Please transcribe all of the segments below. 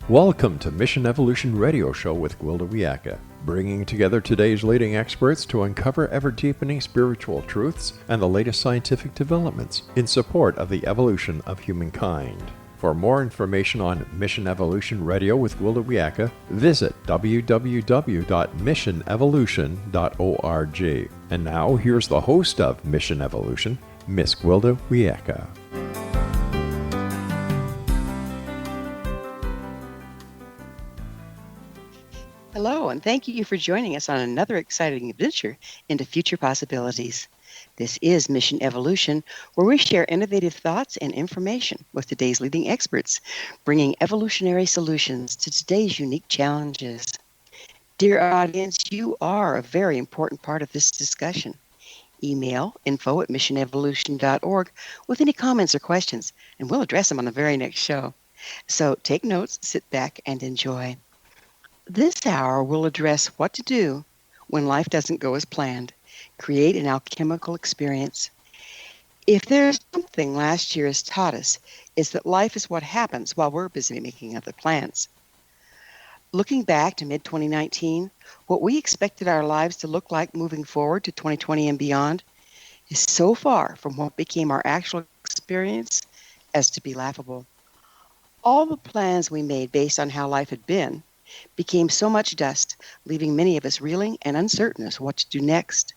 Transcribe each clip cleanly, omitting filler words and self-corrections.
Welcome to Mission Evolution Radio Show with Gwilda Wiyaka, bringing together today's leading experts to uncover ever-deepening spiritual truths and the latest scientific developments in support of the evolution of humankind. For more information on Mission Evolution Radio with Gwilda Wiyaka, visit www.missionevolution.org. And now, here's the host of Mission Evolution, Miss Gwilda Wiyaka. Hello, and thank you for joining us on another exciting adventure into future possibilities. This is Mission Evolution, where we share innovative thoughts and information with today's leading experts, bringing evolutionary solutions to today's unique challenges. Dear audience, you are a very important part of this discussion. Email info@missionevolution.org with any comments or questions, and we'll address them on the very next show. So take notes, sit back, and enjoy. This hour will address what to do when life doesn't go as planned. Create an alchemical experience. If there's something last year has taught us, it's that life is what happens while we're busy making other plans. Looking back to mid-2019, what we expected our lives to look like moving forward to 2020 and beyond is so far from what became our actual experience as to be laughable. All the plans we made based on how life had been became so much dust, leaving many of us reeling and uncertain as what to do next.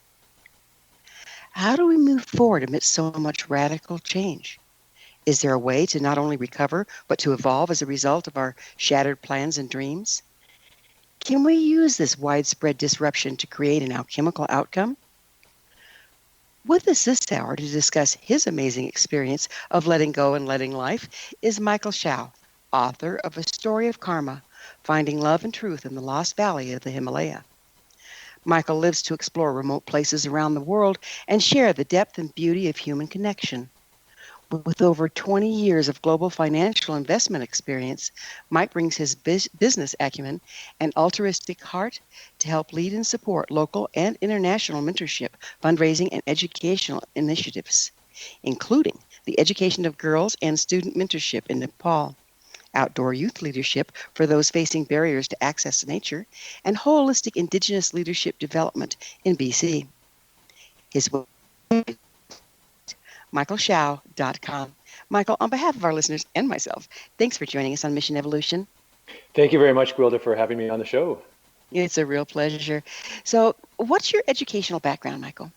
How do we move forward amidst so much radical change? Is there a way to not only recover, but to evolve as a result of our shattered plans and dreams? Can we use this widespread disruption to create an alchemical outcome? With us this hour to discuss his amazing experience of letting go and letting life is Michael Schauch, author of A Story of Karma, Finding Love and Truth in the Lost Valley of the Himalaya. Michael lives to explore remote places around the world and share the depth and beauty of human connection. With over 20 years of global financial investment experience, Mike brings his business acumen and altruistic heart to help lead and support local and international mentorship, fundraising, and educational initiatives, including the education of girls and student mentorship in Nepal, outdoor youth leadership for those facing barriers to access nature, and holistic Indigenous leadership development in BC. His website, michaelschauch.com. Michael, on behalf of our listeners and myself, thanks for joining us on Mission Evolution. Thank you very much, Gwilda, for having me on the show. It's a real pleasure. So, what's your educational background, Michael?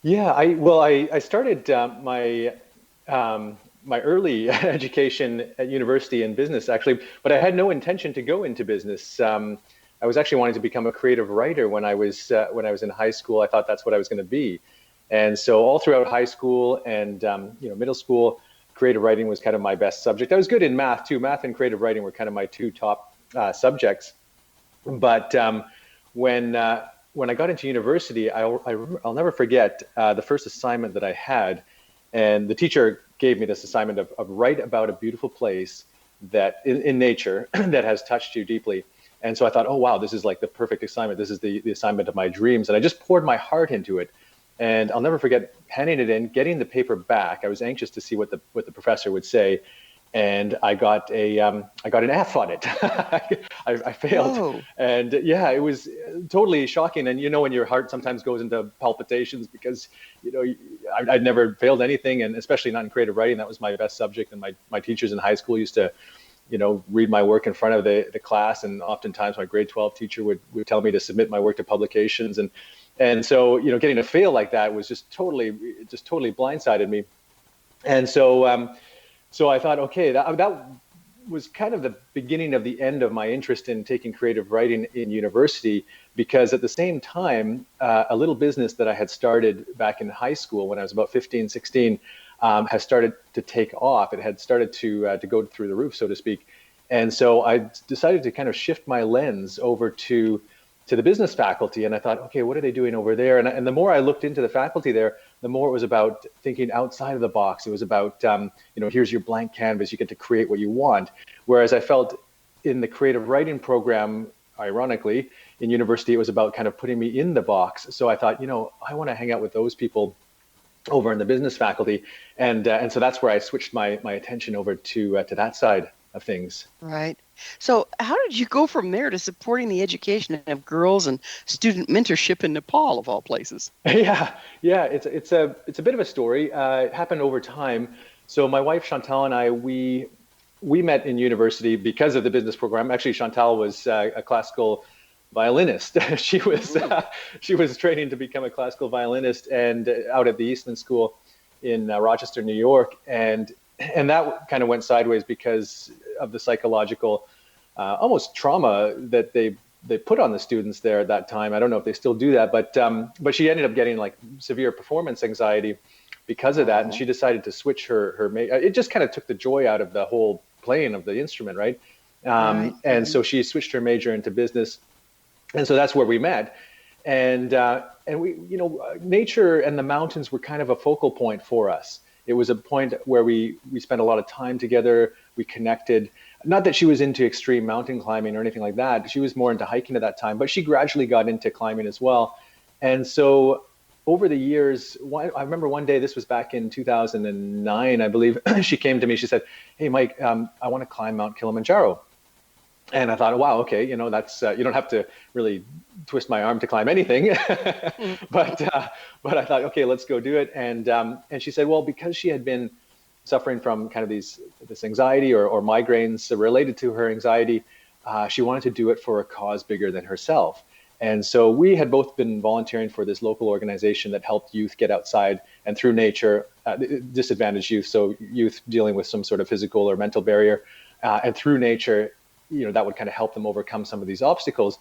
Yeah, I started my early education at university in business, actually, but I had no intention to go into business. I was actually wanting to become a creative writer when I was in high school. I thought that's what I was going to be, and so all throughout high school and middle school, creative writing was kind of my best subject. I was good in math too. Math and creative writing were kind of my two top subjects. But when I got into university, I'll never forget the first assignment that I had, and the teacher gave me this assignment of write about a beautiful place that in nature that has touched you deeply. And so I thought, oh wow, this is like the perfect assignment. This is the assignment of my dreams. And I just poured my heart into it. And I'll never forget handing it in, getting the paper back. I was anxious to see what the professor would say. And I got an F on it. I failed. Whoa. And yeah, it was totally shocking. And when your heart sometimes goes into palpitations because I'd never failed anything, and especially not in creative writing. That was my best subject. And my teachers in high school used to read my work in front of the class, and oftentimes my grade 12 teacher would tell me to submit my work to publications, and so getting to fail like that was just totally blindsided me. And so I thought, okay, that was kind of the beginning of the end of my interest in taking creative writing in university, because at the same time, a little business that I had started back in high school when I was about 15, 16, has started to take off. It had started to go through the roof, so to speak. And so I decided to kind of shift my lens over to the business faculty. And I thought, okay, what are they doing over there? And the more I looked into the faculty there, the more it was about thinking outside of the box. It was about, here's your blank canvas. You get to create what you want. Whereas I felt in the creative writing program, ironically, in university, it was about kind of putting me in the box. So I thought, I want to hang out with those people over in the business faculty. And so that's where I switched my attention over to that side. things. Right. So how did you go from there to supporting the education of girls and student mentorship in Nepal, of all places? Yeah, it's a bit of a story. It happened over time. So my wife Chantal and I, we met in university because of the business program. Actually, Chantal was a classical violinist. She was training to become a classical violinist, and out at the Eastman School in Rochester, New York, and that kind of went sideways because of the psychological almost trauma that they put on the students there at that time. I don't know if they still do that, but she ended up getting like severe performance anxiety because of that, and she decided to switch her. It just kind of took the joy out of the whole playing of the instrument, right? And so she switched her major into business, and so that's where we met. And we, nature and the mountains were kind of a focal point for us. It was a point where we spent a lot of time together. We connected. Not that she was into extreme mountain climbing or anything like that. She was more into hiking at that time, but she gradually got into climbing as well. And so over the years, I remember one day, this was back in 2009, I believe, she came to me, she said, "Hey, Mike, I want to climb Mount Kilimanjaro." And I thought, wow, okay, that's you don't have to really twist my arm to climb anything, but I thought, okay, let's go do it. And she said, well, because she had been suffering from kind of this anxiety or migraines related to her anxiety, she wanted to do it for a cause bigger than herself. And so we had both been volunteering for this local organization that helped youth get outside and through nature, disadvantaged youth, so youth dealing with some sort of physical or mental barrier, and through nature, that would kind of help them overcome some of these obstacles.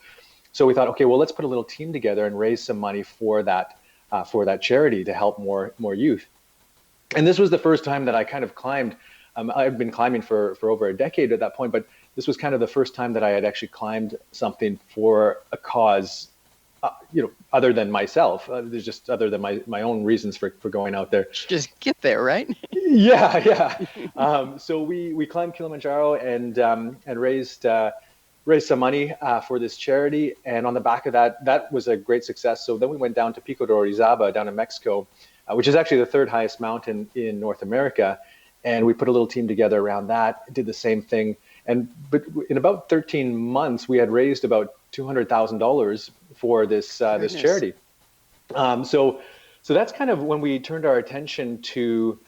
So we thought, okay, well, let's put a little team together and raise some money for that charity to help more youth. And this was the first time that I kind of climbed. I've been climbing for over a decade at that point, but this was kind of the first time that I had actually climbed something for a cause, other than myself. There's just other than my own reasons for going out there. Just get there, right? Yeah. So we climbed Kilimanjaro and raised some money for this charity. And on the back of that was a great success. So then we went down to Pico de Orizaba down in Mexico, which is actually the third highest mountain in North America. And we put a little team together around that, did the same thing. But in about 13 months, we had raised about $200,000 for this charity. So that's kind of when we turned our attention to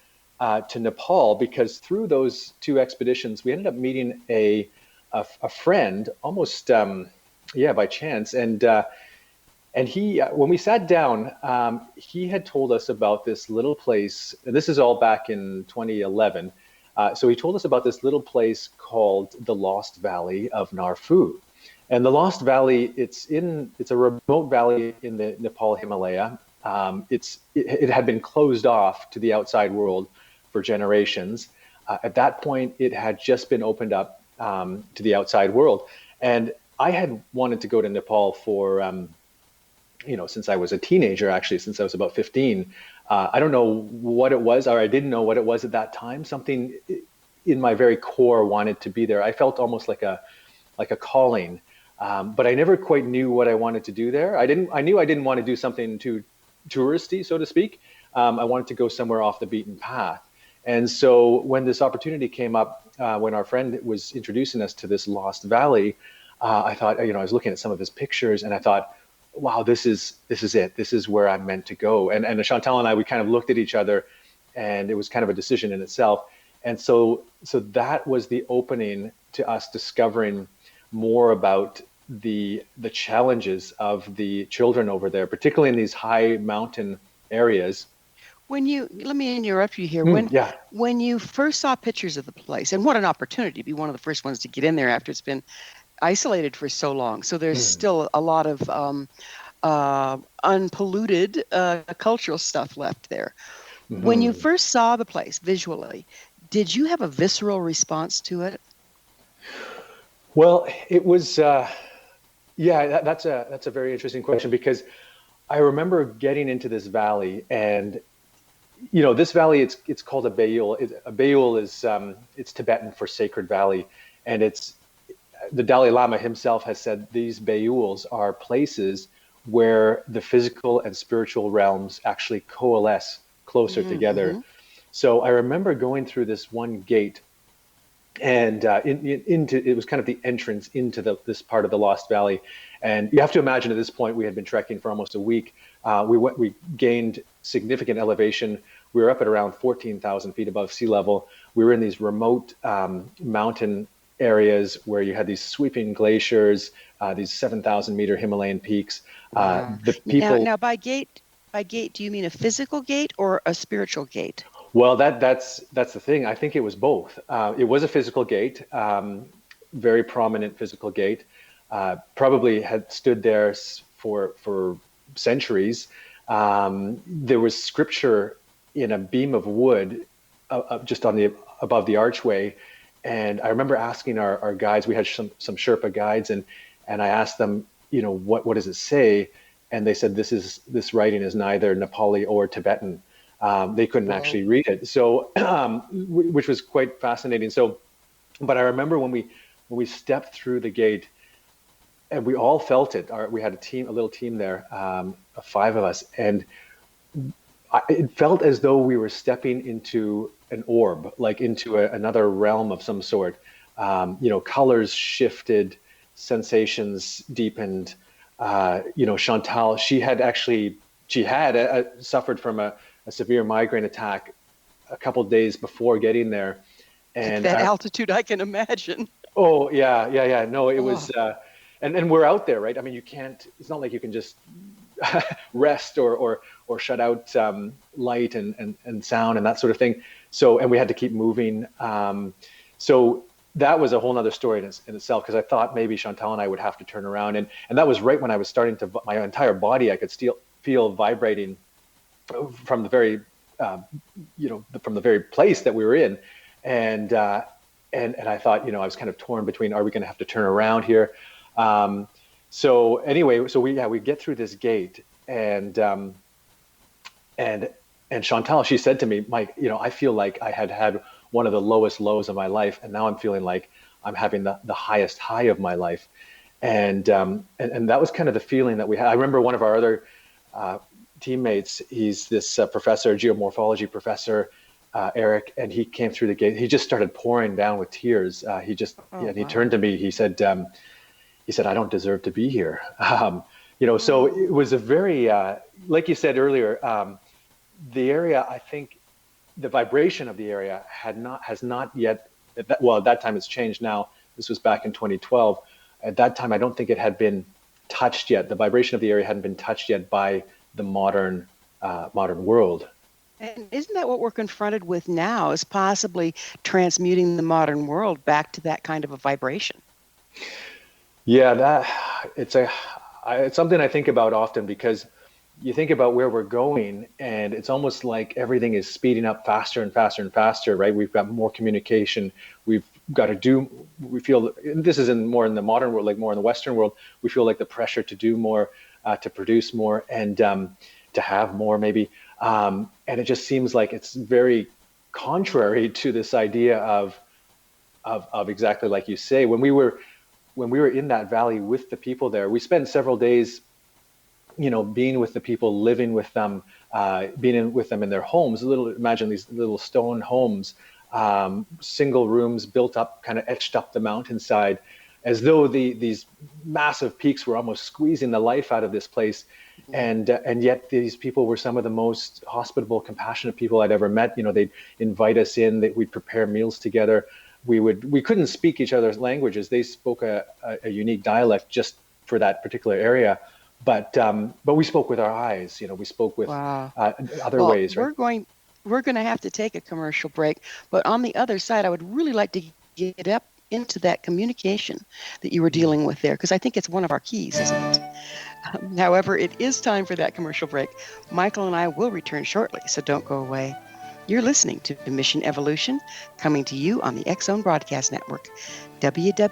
Nepal, because through those two expeditions, we ended up meeting a friend almost by chance, and he when we sat down, he had told us about this little place, and this is all back in 2011. So he told us about this little place called the Lost Valley of Narfu. And the Lost Valley, it's a remote valley in the Nepal Himalaya. It had been closed off to the outside world for generations. At that point, it had just been opened up to the outside world. And I had wanted to go to Nepal for, since I was a teenager, actually, since I was about 15. I don't know what it was, or I didn't know what it was at that time. Something in my very core wanted to be there. I felt almost like a calling, but I never quite knew what I wanted to do there. I knew I didn't want to do something too touristy, so to speak. I wanted to go somewhere off the beaten path. And so when this opportunity came up, when our friend was introducing us to this Lost Valley, I thought, I was looking at some of his pictures, and I thought, wow, this is it. This is where I'm meant to go. And Chantal and I, we kind of looked at each other, and it was kind of a decision in itself. And so that was the opening to us discovering more about the challenges of the children over there, particularly in these high mountain areas. Let me interrupt you here. When you first saw pictures of the place, and what an opportunity to be one of the first ones to get in there after it's been isolated for so long. So there's still a lot of unpolluted cultural stuff left there. When you first saw the place visually, did you have a visceral response to it? Well, it was, that's a very interesting question, because I remember getting into this valley, and this valley, it's called a bayul. A bayul is it's Tibetan for sacred valley, and the Dalai Lama himself has said these bayuls are places where the physical and spiritual realms actually coalesce closer together. So I remember going through this one gate, and into it was kind of the entrance into this part of the Lost Valley. And you have to imagine at this point we had been trekking for almost a week. We gained significant elevation. We were up at around 14,000 feet above sea level. We were in these remote mountain areas where you had these sweeping glaciers, these 7,000 meter Himalayan peaks. Wow. The people Now by gate, do you mean a physical gate or a spiritual gate? Well, that's the thing. I think it was both. It was a physical gate, very prominent physical gate. Probably had stood there for centuries. There was scripture in a beam of wood, just on the above the archway. And I remember asking our guides. We had some Sherpa guides, and I asked them, what does it say? And they said this writing is neither Nepali or Tibetan. They couldn't actually read it, so which was quite fascinating. So, but I remember when we stepped through the gate, and we all felt it. We had a little team there, of 5 of us, and it felt as though we were stepping into an orb, like into another realm of some sort. Colors shifted, sensations deepened. Chantal, she had suffered from a severe migraine attack a couple of days before getting there. And that altitude, I can imagine. Oh, yeah. No, it was, and we're out there, right? I mean, it's not like you can just rest or shut out light and sound and that sort of thing. So, and we had to keep moving. So that was a whole nother story in itself, because I thought maybe Chantal and I would have to turn around. And that was right when I was starting my entire body, I could still feel vibrating from the very, from the very place that we were in. And I thought, I was kind of torn between, are we going to have to turn around here? So anyway, we get through this gate, and Chantal, she said to me, Mike, I feel like I had one of the lowest lows of my life, and now I'm feeling like I'm having the highest high of my life. And that was kind of the feeling that we had. I remember one of our other teammates, he's this professor, geomorphology professor, Eric, and he came through the gate. He just started pouring down with tears. He turned to me. He said, I don't deserve to be here. So it was a very, like you said earlier, the area, I think the vibration of the area has not yet, at that time it's changed now. This was back in 2012. At that time, I don't think it had been touched yet. The vibration of the area hadn't been touched yet by the modern world. And isn't that what we're confronted with now, is possibly transmuting the modern world back to that kind of a vibration? Yeah, it's something I think about often, because you think about where we're going, and it's almost like everything is speeding up faster and faster and faster, right? We've got more communication. We feel, this is more in the modern world, like more in the Western world, we feel like the pressure to do more, to produce more, and to have more maybe. And it just seems like it's very contrary to this idea of exactly like you say. When we were in that valley with the people there, we spent several days, being with the people, living with them, being with them in their homes. Imagine these little stone homes, single rooms built up, kind of etched up the mountainside, as though these massive peaks were almost squeezing the life out of this place. And yet these people were some of the most hospitable, compassionate people I'd ever met. They'd invite us in, we'd prepare meals together. We couldn't speak each other's languages. They spoke a unique dialect just for that particular area. But we spoke with our eyes. We spoke with other ways. Right? We're going to have to take a commercial break. But on the other side, I would really like to get up into that communication that you were dealing with there, because I think it's one of our keys, isn't it? However, it is time for that commercial break. Michael and I will return shortly, so don't go away. You're listening to Mission Evolution, coming to you on the X Zone Broadcast Network, www.xzbn.net.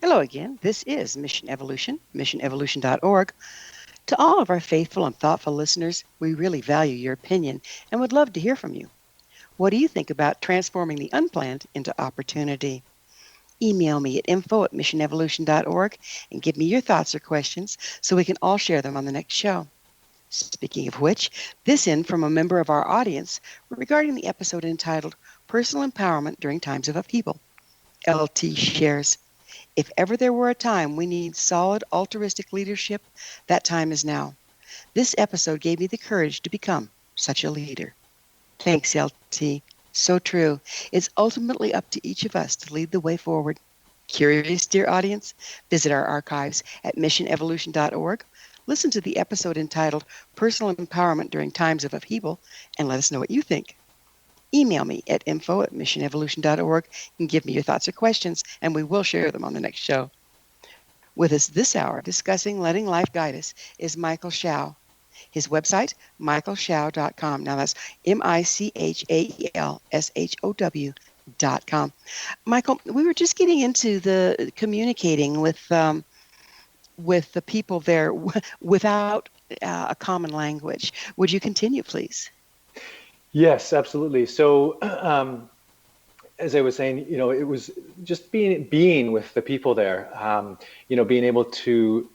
Hello again. This is Mission Evolution, missionevolution.org. To all of our faithful and thoughtful listeners, we really value your opinion and would love to hear from you. What do you think about transforming the unplanned into opportunity? Email me at info@missionevolution.org and give me your thoughts or questions so we can all share them on the next show. Speaking of which, this in from a member of our audience regarding the episode entitled Personal Empowerment During Times of Upheaval. LT shares, if ever there were a time we need solid altruistic leadership, that time is now. This episode gave me the courage to become such a leader. Thanks, LT. So true. It's ultimately up to each of us to lead the way forward. Curious, dear audience? Visit our archives at missionevolution.org. Listen to the episode entitled Personal Empowerment During Times of Upheaval and let us know what you think. Email me at info@missionevolution.org and give me your thoughts or questions, and we will share them on the next show. With us this hour discussing Letting Life Guide Us is Michael Schauch. His website, michaelschauch.com. Now that's MichaelShow.com. Michael, we were just getting into the communicating with the people there without a common language. Would you continue, please? Yes, absolutely. So, as I was saying, it was just being with the people there. Being able to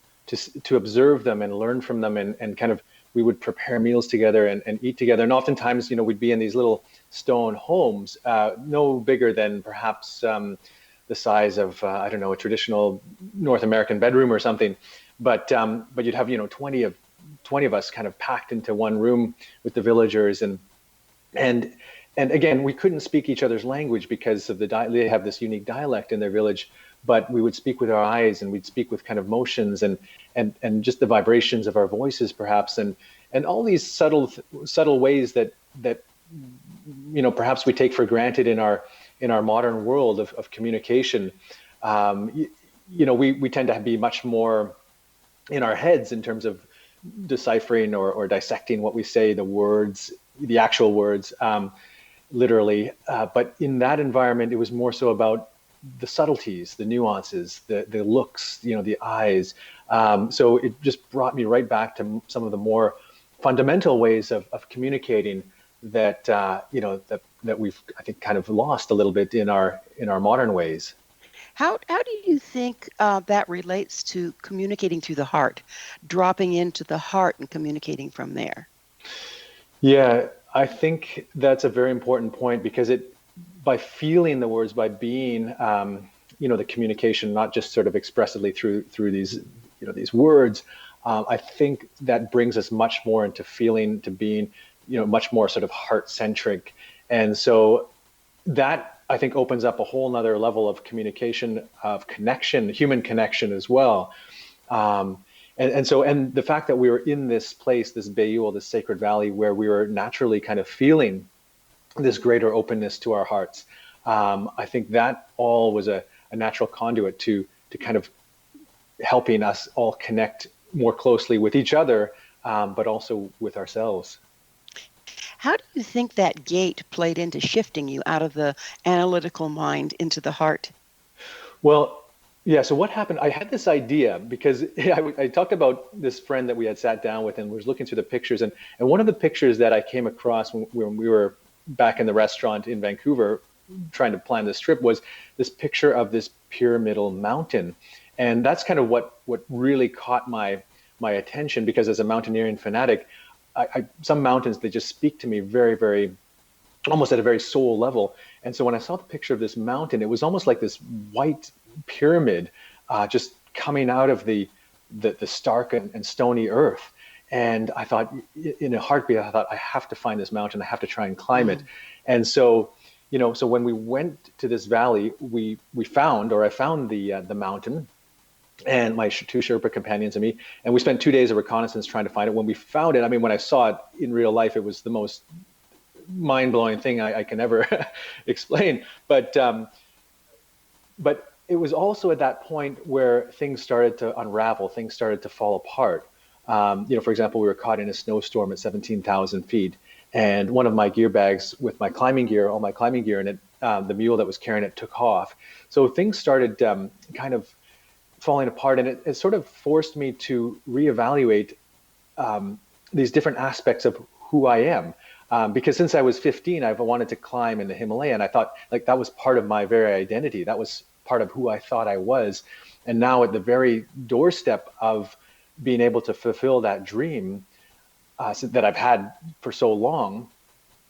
observe them and learn from them, and kind of we would prepare meals together and eat together. And oftentimes, we'd be in these little stone homes, no bigger than perhaps the size of a traditional North American bedroom or something. But you'd have 20 of us kind of packed into one room with the villagers, and again, we couldn't speak each other's language because of they have this unique dialect in their village, but we would speak with our eyes, and we'd speak with kind of motions and just the vibrations of our voices, perhaps, and all these subtle ways that perhaps we take for granted in our modern world of communication. We tend to be much more in our heads in terms of deciphering or dissecting what we say, the words, the actual words, literally. But in that environment, it was more so about the subtleties, the nuances, the looks, the eyes. So it just brought me right back to some of the more fundamental ways of communicating that we've, I think, kind of lost a little bit in our modern ways. How do you think that relates to communicating through the heart, dropping into the heart and communicating from there? Yeah, I think that's a very important point, because by feeling the words, by being, the communication, not just sort of expressively through these, these words, I think that brings us much more into feeling, to being, much more sort of heart-centric. And so that, I think, opens up a whole nother level of communication, of connection, human connection as well. And the fact that we were in this place, this Bayul, this sacred valley, where we were naturally kind of feeling this greater openness to our hearts, I think that all was a natural conduit to kind of helping us all connect more closely with each other, but also with ourselves. How do you think that gate played into shifting you out of the analytical mind into the heart? Well, yeah, so what happened, I had this idea because I talked about this friend that we had sat down with and was looking through the pictures. And one of the pictures that I came across when we were back in the restaurant in Vancouver trying to plan this trip was this picture of this pyramidal mountain. And that's kind of what really caught my attention, because as a mountaineering fanatic, some mountains, they just speak to me very, very, almost at a very soul level. And so when I saw the picture of this mountain, it was almost like this white pyramid just coming out of the stark and stony earth. And I thought, in a heartbeat, I thought, I have to find this mountain. I have to try and climb it. And so, so when we went to this valley, I found the mountain, and my two Sherpa companions and me, and we spent 2 days of reconnaissance trying to find it. When we found it, I mean, when I saw it in real life, it was the most mind-blowing thing I can ever explain. But it was also at that point where things started to unravel, things started to fall apart. For example, we were caught in a snowstorm at 17,000 feet, and one of my gear bags with my climbing gear, all my climbing gear in it, the mule that was carrying it took off. So things started kind of falling apart, and it sort of forced me to reevaluate these different aspects of who I am. Because since I was 15, I've wanted to climb in the Himalaya, and I thought like that was part of my very identity. That was part of who I thought I was. And now at the very doorstep of being able to fulfill that dream that I've had for so long,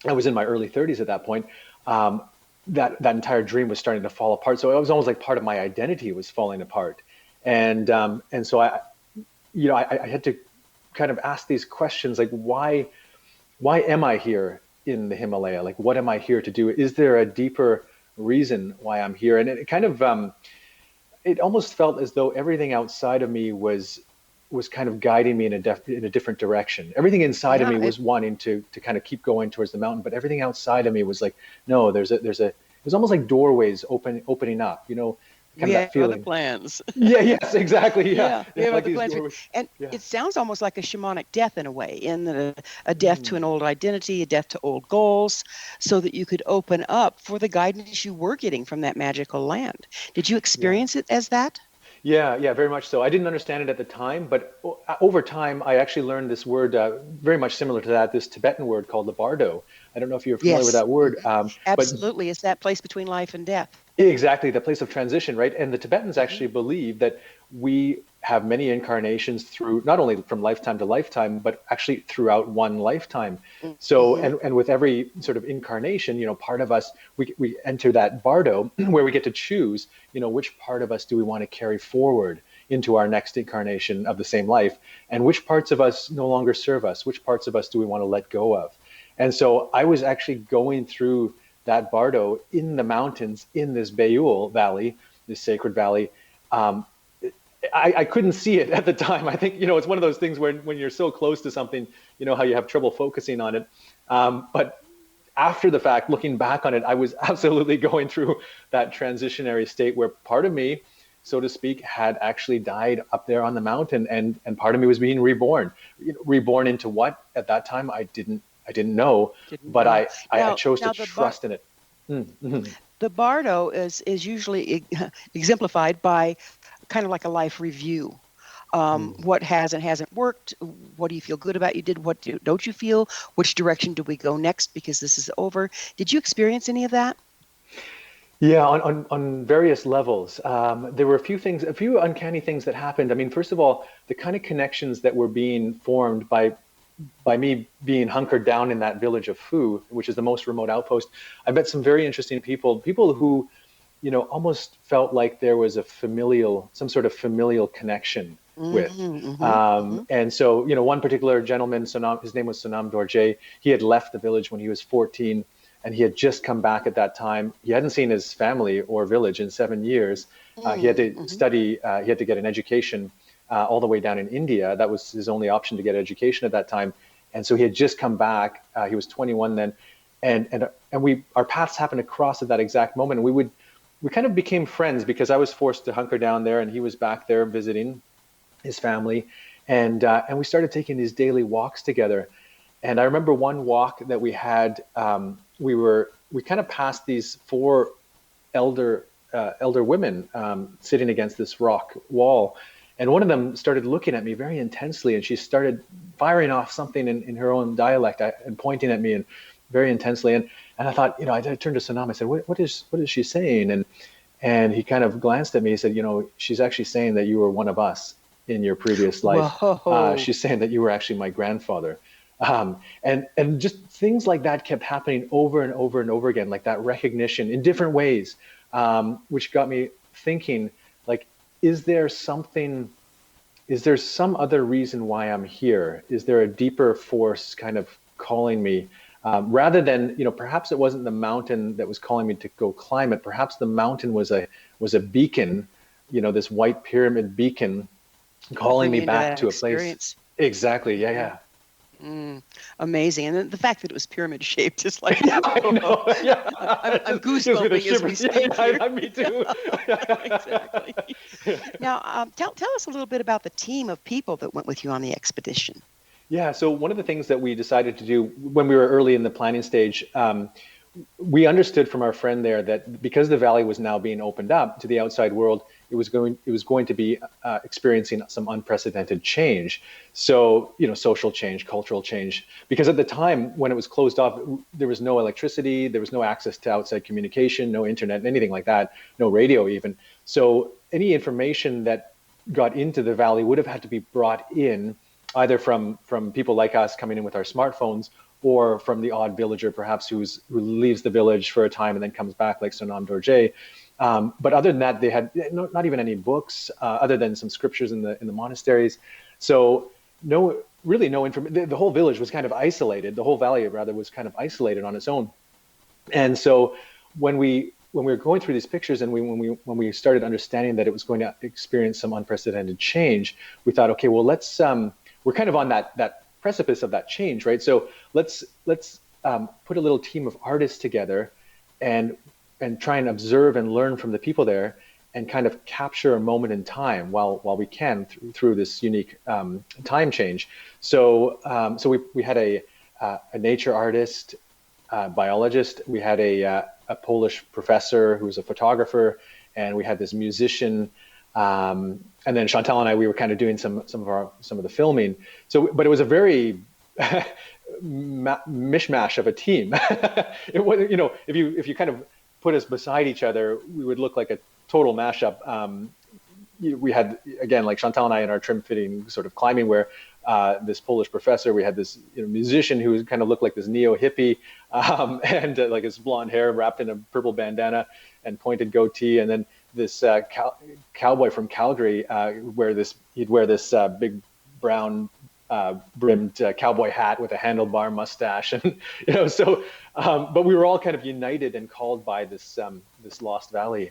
I was in my early 30s at that point. That entire dream was starting to fall apart. So it was almost like part of my identity was falling apart. And so I had to kind of ask these questions like, why am I here in the Himalaya? Like, what am I here to do? Is there a deeper reason why I'm here? And it kind of, it almost felt as though everything outside of me was kind of guiding me in a different direction. Everything inside of me was wanting to kind of keep going towards the mountain, but everything outside of me was like, no, it was almost like doorways opening up, kind of that feeling. Other plans. Yes, exactly. Yeah. We have like other plans. And it sounds almost like a shamanic death in a way, in a death to an old identity, a death to old goals, so that you could open up for the guidance you were getting from that magical land. Did you experience it as that? Yeah, very much so. I didn't understand it at the time, but over time, I actually learned this word very much similar to that, this Tibetan word called the bardo. I don't know if you're familiar with that word. Absolutely. It's that place between life and death. Exactly, the place of transition, right? And the Tibetans actually believe that we have many incarnations through, not only from lifetime to lifetime, but actually throughout one lifetime. So, and with every sort of incarnation, part of us, we enter that bardo where we get to choose, which part of us do we want to carry forward into our next incarnation of the same life, and which parts of us no longer serve us, which parts of us do we want to let go of. And so I was actually going through that bardo in the mountains in this Bayul Valley, this sacred valley. I couldn't see it at the time. I think, it's one of those things where when you're so close to something, how you have trouble focusing on it. But after the fact, looking back on it, I was absolutely going through that transitionary state where part of me, so to speak, had actually died up there on the mountain, and part of me was being reborn. Reborn into what? At that time, I didn't know, but I chose to trust in it. The bardo is usually exemplified by kind of like a life review. What has and hasn't worked? What do you feel good about you did? What don't you feel? Which direction do we go next because this is over? Did you experience any of that? Yeah, on various levels. There were a few uncanny things that happened. I mean, first of all, the kind of connections that were being formed by me being hunkered down in that village of Fu, which is the most remote outpost. I met some very interesting people who, almost felt like there was some sort of familial connection with. And so, one particular gentleman, his name was Sonam Dorje, he had left the village when he was 14, and he had just come back at that time. He hadn't seen his family or village in 7 years. He had to study, he had to get an education all the way down in India. That was his only option to get education at that time. And so he had just come back. He was 21 then. And our paths happened to cross at that exact moment. And we kind of became friends because I was forced to hunker down there and he was back there visiting his family. And we started taking these daily walks together. And I remember one walk that we had, we kind of passed these 4 elder women sitting against this rock wall. And one of them started looking at me very intensely, and she started firing off something in her own dialect and pointing at me and very intensely. And I thought, I turned to Sonam. I said, what is she saying? And he kind of glanced at me. He said, she's actually saying that you were one of us in your previous life. She's saying that you were actually my grandfather. And just things like that kept happening over and over and over again, like that recognition in different ways, which got me thinking, like, is there some other reason why I'm here? Is there a deeper force kind of calling me? Rather than, perhaps it wasn't the mountain that was calling me to go climb it. Perhaps the mountain was a beacon, this white pyramid beacon calling me back to a place. Exactly. Yeah. Amazing. And the fact that it was pyramid shaped is like, I know. Yeah. I'm goosebumping as we speak here. Me too. Exactly. Now, tell us a little bit about the team of people that went with you on the expedition. Yeah. So one of the things that we decided to do when we were early in the planning stage we understood from our friend there that because the valley was now being opened up to the outside world, it was going to be experiencing some unprecedented change. So, social change, cultural change. Because at the time when it was closed off, there was no electricity, there was no access to outside communication, no internet, anything like that, no radio even. So any information that got into the valley would have had to be brought in either from people like us coming in with our smartphones, or from the odd villager perhaps who leaves the village for a time and then comes back, like Sonam Dorje. But other than that, they had not even any books other than some scriptures in the monasteries. So really no information. The whole village was kind of isolated. The whole valley rather was kind of isolated on its own. And so when we were going through these pictures, and when we started understanding that it was going to experience some unprecedented change, we thought, okay, well, we're kind of on that precipice of that change, right? So let's put a little team of artists together and try and observe and learn from the people there, and kind of capture a moment in time while we can through this unique time change. So we had a nature artist, biologist. We had a Polish professor who was a photographer, and we had this musician. And then Chantal and I, we were kind of doing some of the filming. So, but it was a very mishmash of a team. It was, if you kind of put us beside each other, we would look like a total mashup. We had, again, like Chantal and I in our trim-fitting sort of climbing wear, this Polish professor. We had this musician who kind of looked like this neo-hippie, and like his blonde hair wrapped in a purple bandana and pointed goatee, and then this cowboy from Calgary, he'd wear this big brown brimmed cowboy hat with a handlebar mustache, and but we were all kind of united and called by this lost valley.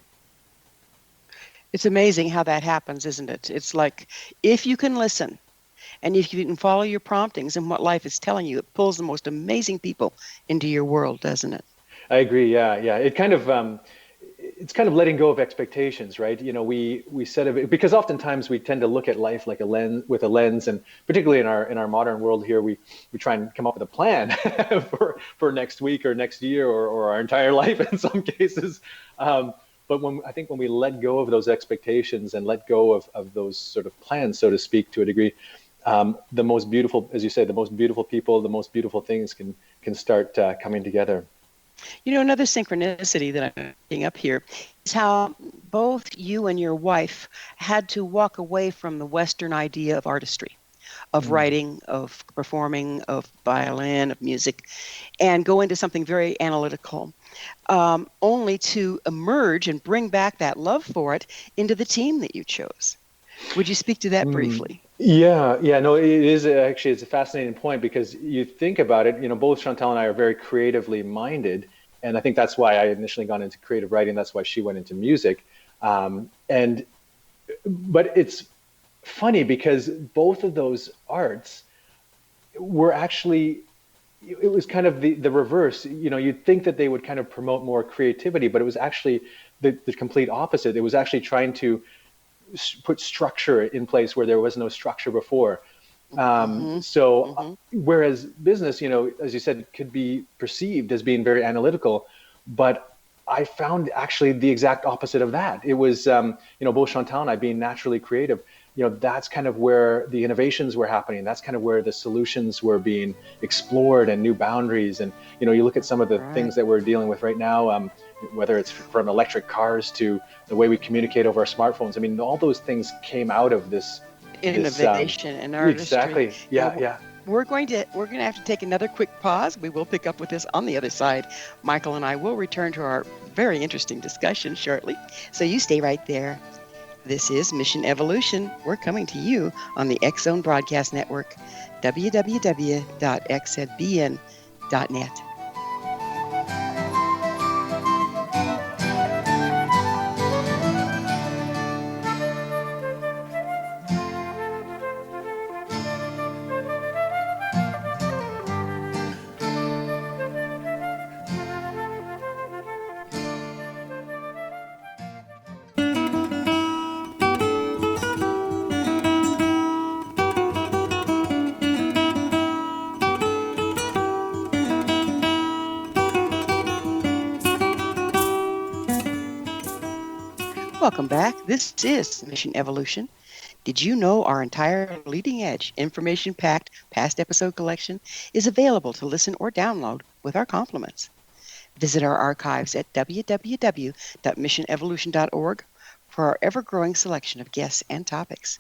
It's amazing how that happens, isn't it? It's like, if you can listen and if you can follow your promptings and what life is telling you, it pulls the most amazing people into your world, doesn't it? I agree. Yeah. It kind of it's kind of letting go of expectations, right? We set it, because oftentimes we tend to look at life like with a lens, and particularly in our modern world here, we try and come up with a plan for next week or next year or our entire life in some cases. But I think when we let go of those expectations and let go of those sort of plans, so to speak, to a degree, the most beautiful, as you say, the most beautiful people, the most beautiful things can start coming together. Another synchronicity that I'm picking up here is how both you and your wife had to walk away from the Western idea of artistry, of writing, of performing, of violin, of music, and go into something very analytical, only to emerge and bring back that love for it into the team that you chose. Would you speak to that briefly? Yeah, no, it is actually, it's a fascinating point, because you think about it, both Chantal and I are very creatively minded. And I think that's why I initially got into creative writing. That's why she went into music. But it's funny because both of those arts were actually, it was kind of the reverse. You'd think that they would kind of promote more creativity, but it was actually the complete opposite. It was actually trying to put structure in place where there was no structure before. Whereas business, as you said, could be perceived as being very analytical, but I found actually the exact opposite of that. It was, both Chantal and I being naturally creative, that's kind of where the innovations were happening. That's kind of where the solutions were being explored, and new boundaries. And, you look at some of the things that we're dealing with right now, whether it's from electric cars to the way we communicate over our smartphones. I mean, all those things came out of this innovation and artistry. Exactly. Yeah. We're going to have to take another quick pause. We will pick up with this on the other side. Michael and I will return to our very interesting discussion shortly. So you stay right there. This is Mission Evolution. We're coming to you on the X Zone Broadcast Network, www.xzbn.net. Welcome back. This is Mission Evolution. Did you know our entire leading edge, information packed past episode collection is available to listen or download with our compliments? Visit our archives at www.missionevolution.org for our ever growing selection of guests and topics.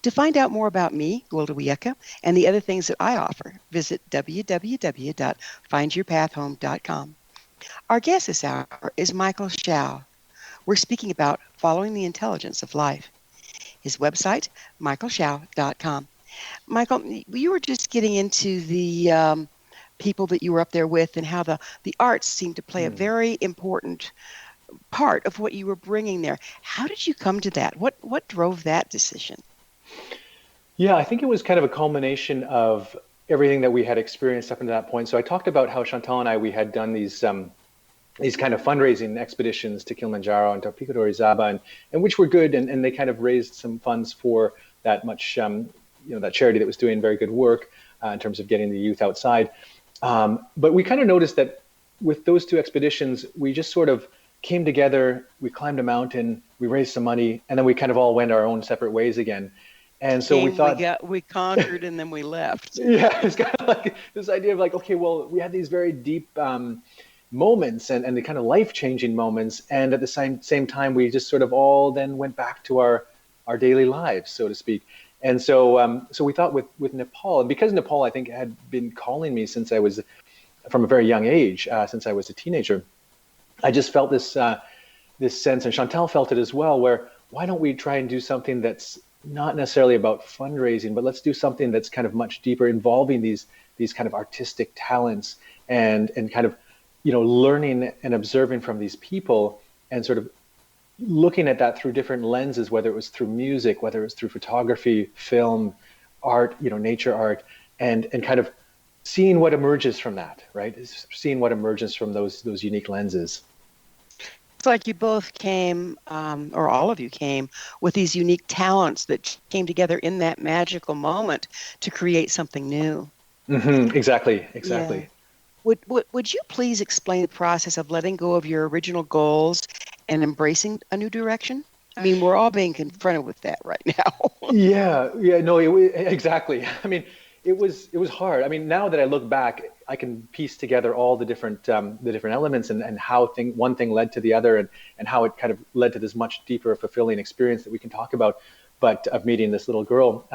To find out more about me, Gwilda Wiyaka, and the other things that I offer, visit www.findyourpathhome.com. Our guest this hour is Michael Schauch. We're speaking about following the intelligence of life. His website, michaelschauch.com. Michael, you were just getting into the people that you were up there with and how the arts seem to play a very important part of what you were bringing there. How did you come to that? What drove that decision? Yeah, I think it was kind of a culmination of everything that we had experienced up until that point. So I talked about how Chantal and we had done these kind of fundraising expeditions to Kilimanjaro and to Pico de Orizaba, and which were good, and they kind of raised some funds for that much, that charity that was doing very good work in terms of getting the youth outside. But we kind of noticed that with those two expeditions, we just sort of came together, we climbed a mountain, we raised some money, and then we kind of all went our own separate ways again. And so we thought we conquered and then we left. Yeah, it's kind of like this idea of like, okay, well, we had these very deep moments and the kind of life-changing moments, and at the same time, we just sort of all then went back to our daily lives, so to speak. And so so we thought with Nepal, and because Nepal, I think, had been calling me since I was from a very young age, since I was a teenager, I just felt this sense, and Chantal felt it as well, where why don't we try and do something that's not necessarily about fundraising, but let's do something that's kind of much deeper, involving these kind of artistic talents and kind of, learning and observing from these people and sort of looking at that through different lenses, whether it was through music, whether it was through photography, film, art, nature art, and kind of seeing what emerges from that, right? Seeing what emerges from those unique lenses. It's like you both came, or all of you came, with these unique talents that came together in that magical moment to create something new. Mm-hmm. Exactly. Yeah. Would you please explain the process of letting go of your original goals and embracing a new direction? I mean, we're all being confronted with that right now. Exactly. I mean, it was hard. I mean, now that I look back, I can piece together all the different elements and how one thing led to the other, and how it kind of led to this much deeper, fulfilling experience that we can talk about, but of meeting this little girl.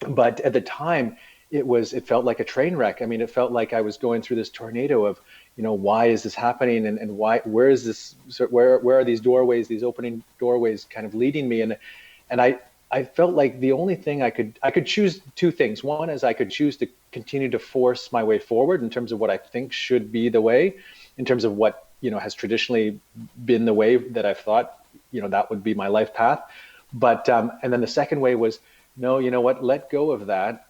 But at the time, it felt like a train wreck. I mean, it felt like I was going through this tornado of, why is this happening, and where is this, where are these doorways, these opening doorways kind of leading me? And I felt like the only thing I could choose two things. One is I could choose to continue to force my way forward in terms of what I think should be the way, in terms of what, has traditionally been the way that I've thought, that would be my life path. But, and then the second way was, no, you know what, let go of that.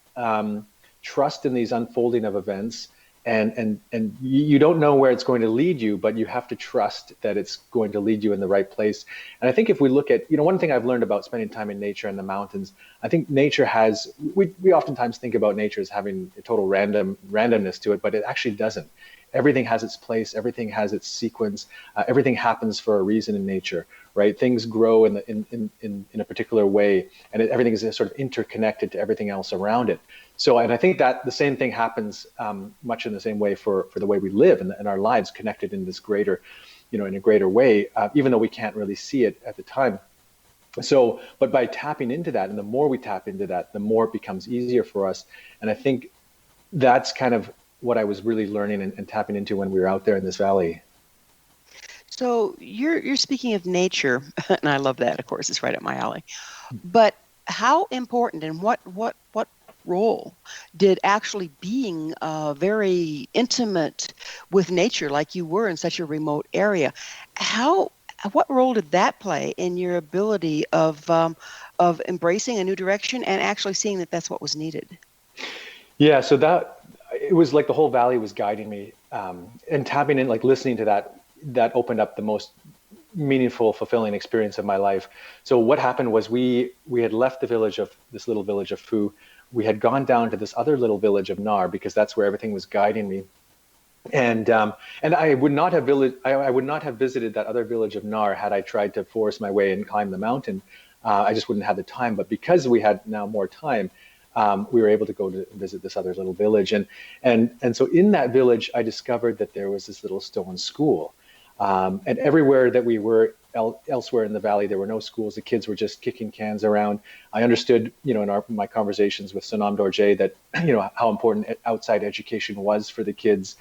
Trust in these unfolding of events, and you don't know where it's going to lead you, but you have to trust that it's going to lead you in the right place. And I think if we look at, one thing I've learned about spending time in nature and the mountains, I think nature has, we oftentimes think about nature as having a total randomness to it, but it actually doesn't. Everything has its place, everything has its sequence, everything happens for a reason in nature, right? Things grow in a particular way, and everything is sort of interconnected to everything else around it. So, and I think that the same thing happens much in the same way for the way we live and our lives, connected in this greater, in a greater way, even though we can't really see it at the time. So, but by tapping into that, and the more we tap into that, the more it becomes easier for us. And I think that's kind of what I was really learning and tapping into when we were out there in this valley. So you're speaking of nature, and I love that. Of course, it's right up my alley. But how important and what role did actually being very intimate with nature, like you were in such a remote area, what role did that play in your ability of embracing a new direction and actually seeing that that's what was needed? Yeah, so it was like the whole valley was guiding me, and tapping in, like listening to that opened up the most meaningful, fulfilling experience of my life. So what happened was we had left this little village of Phu. We had gone down to this other little village of Nar, because that's where everything was guiding me. And I would not have I would not have visited that other village of Nar had I tried to force my way and climb the mountain. I just wouldn't have the time. But because we had now more time, we were able to go to visit this other little village. And so in that village, I discovered that there was this little stone school. And everywhere that we were elsewhere in the valley, there were no schools. The kids were just kicking cans around. I understood, in my conversations with Sonam Dorje that, how important outside education was for the kids.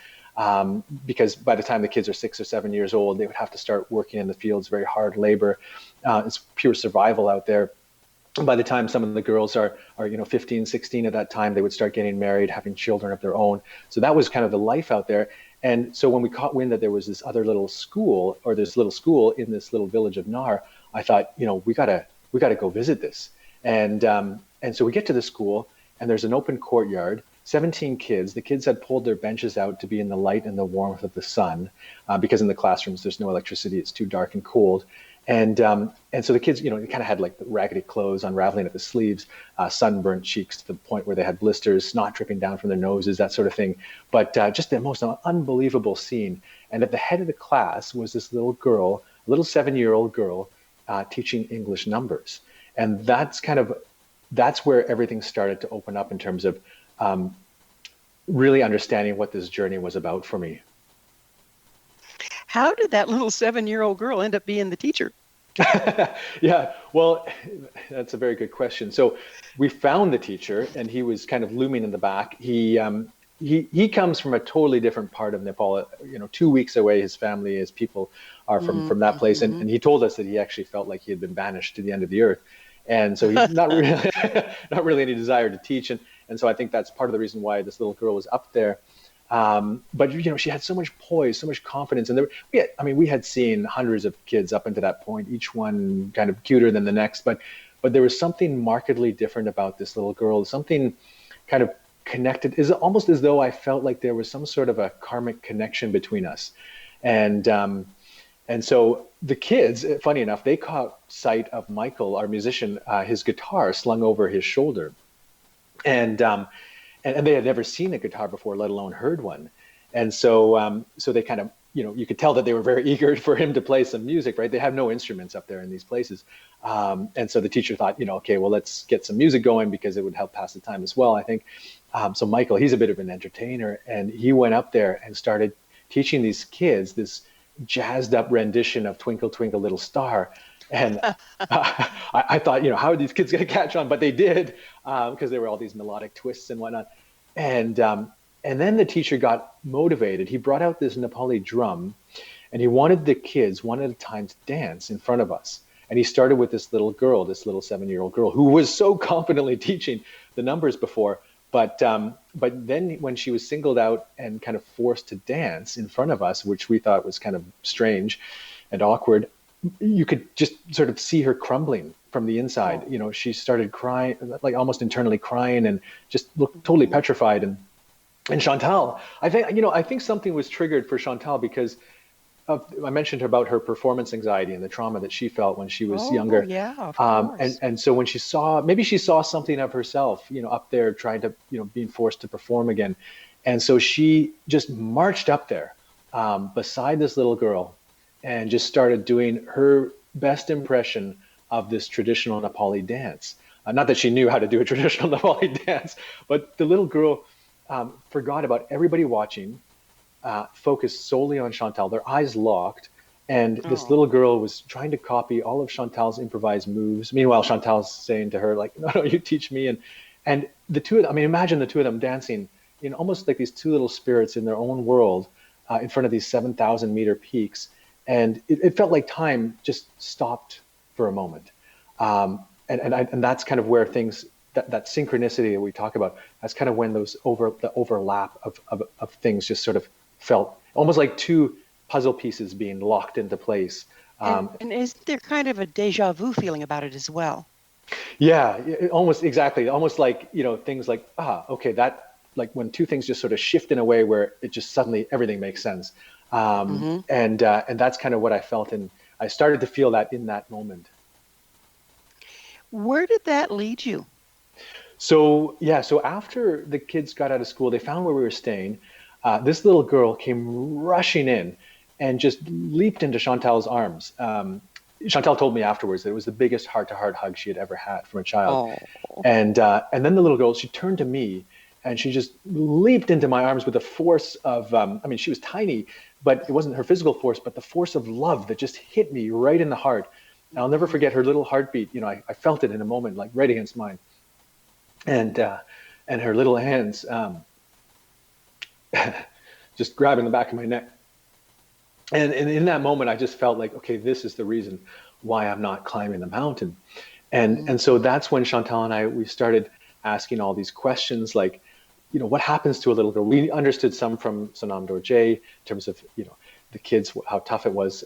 Because by the time the kids are 6 or 7 years old, they would have to start working in the fields, very hard labor. It's pure survival out there. By the time some of the girls are 15, 16 at that time, they would start getting married, having children of their own. So that was kind of the life out there. And so when we caught wind that there was this other little school, or this little school in this little village of Nar, I thought, we gotta go visit this. And so we get to the school, and there's an open courtyard, 17 kids. The kids had pulled their benches out to be in the light and the warmth of the sun, because in the classrooms there's no electricity; it's too dark and cold. And so the kids, they kind of had like raggedy clothes, unraveling at the sleeves, sunburnt cheeks to the point where they had blisters, snot dripping down from their noses, that sort of thing. But just the most unbelievable scene. And at the head of the class was this little girl, a little 7-year-old girl, teaching English numbers. And that's where everything started to open up in terms of really understanding what this journey was about for me. How did that little 7-year-old girl end up being the teacher? Yeah, well, that's a very good question. So we found the teacher, and he was kind of looming in the back. He comes from a totally different part of Nepal. 2 weeks away, his family, his people are from that place, and he told us that he actually felt like he had been banished to the end of the earth, and so he's not really any desire to teach, and so I think that's part of the reason why this little girl was up there. But she had so much poise, so much confidence, and we had seen hundreds of kids up until that point, each one kind of cuter than the next, but there was something markedly different about this little girl, something kind of connected. Is almost as though I felt like there was some sort of a karmic connection between us, and so the kids, funny enough, they caught sight of Michael, our musician, his guitar slung over his shoulder, and they had never seen a guitar before, let alone heard one. And so they kind of, you could tell that they were very eager for him to play some music, right? They have no instruments up there in these places. And so the teacher thought, okay, well, let's get some music going because it would help pass the time as well, I think. So Michael, he's a bit of an entertainer, and he went up there and started teaching these kids this jazzed up rendition of Twinkle, Twinkle, Little Star. And I thought, how are these kids going to catch on? But they did, because there were all these melodic twists and whatnot. And then the teacher got motivated. He brought out this Nepali drum, and he wanted the kids one at a time to dance in front of us. And he started with this little girl, this little 7-year-old girl, who was so confidently teaching the numbers before. But then when she was singled out and kind of forced to dance in front of us, which we thought was kind of strange and awkward, you could just sort of see her crumbling from the inside. She started crying, like almost internally crying, and just looked totally petrified. And Chantal, I think something was triggered for Chantal because I mentioned about her performance anxiety and the trauma that she felt when she was younger. Yeah, of course. And so when she saw something of herself, up there trying to, being forced to perform again. And so she just marched up there beside this little girl and just started doing her best impression of this traditional Nepali dance. Not that she knew how to do a traditional Nepali dance, but the little girl forgot about everybody watching, focused solely on Chantal, their eyes locked, and this little girl was trying to copy all of Chantal's improvised moves. Meanwhile, Chantal's saying to her, like, no, you teach me. And the two of them, imagine the two of them dancing, almost like these two little spirits in their own world in front of these 7,000 meter peaks. And it felt like time just stopped for a moment. And that's kind of where things, that synchronicity that we talk about, that's kind of when the overlap of things just sort of felt almost like two puzzle pieces being locked into place. And is there kind of a deja vu feeling about it as well? Yeah, almost exactly. Almost like, things like, okay, that, like when two things just sort of shift in a way where it just suddenly everything makes sense. And that's kind of what I felt, and I started to feel that in that moment. Where did that lead you? So after the kids got out of school, they found where we were staying. this little girl came rushing in and just leaped into Chantal's arms. Chantal told me afterwards that it was the biggest heart-to-heart hug she had ever had from a child. Oh. And then the little girl, she turned to me and she just leaped into my arms with the force of, I mean, she was tiny, but it wasn't her physical force, but the force of love that just hit me right in the heart. And I'll never forget her little heartbeat. You know, I felt it in a moment, like right against mine. And her little hands just grabbing the back of my neck. And in that moment, I just felt like, okay, this is the reason why I'm not climbing the mountain. And so that's when Chantal and we started asking all these questions, like, you know, what happens to a little girl? We understood some from Sonam Dorje in terms of, you know, the kids, how tough it was.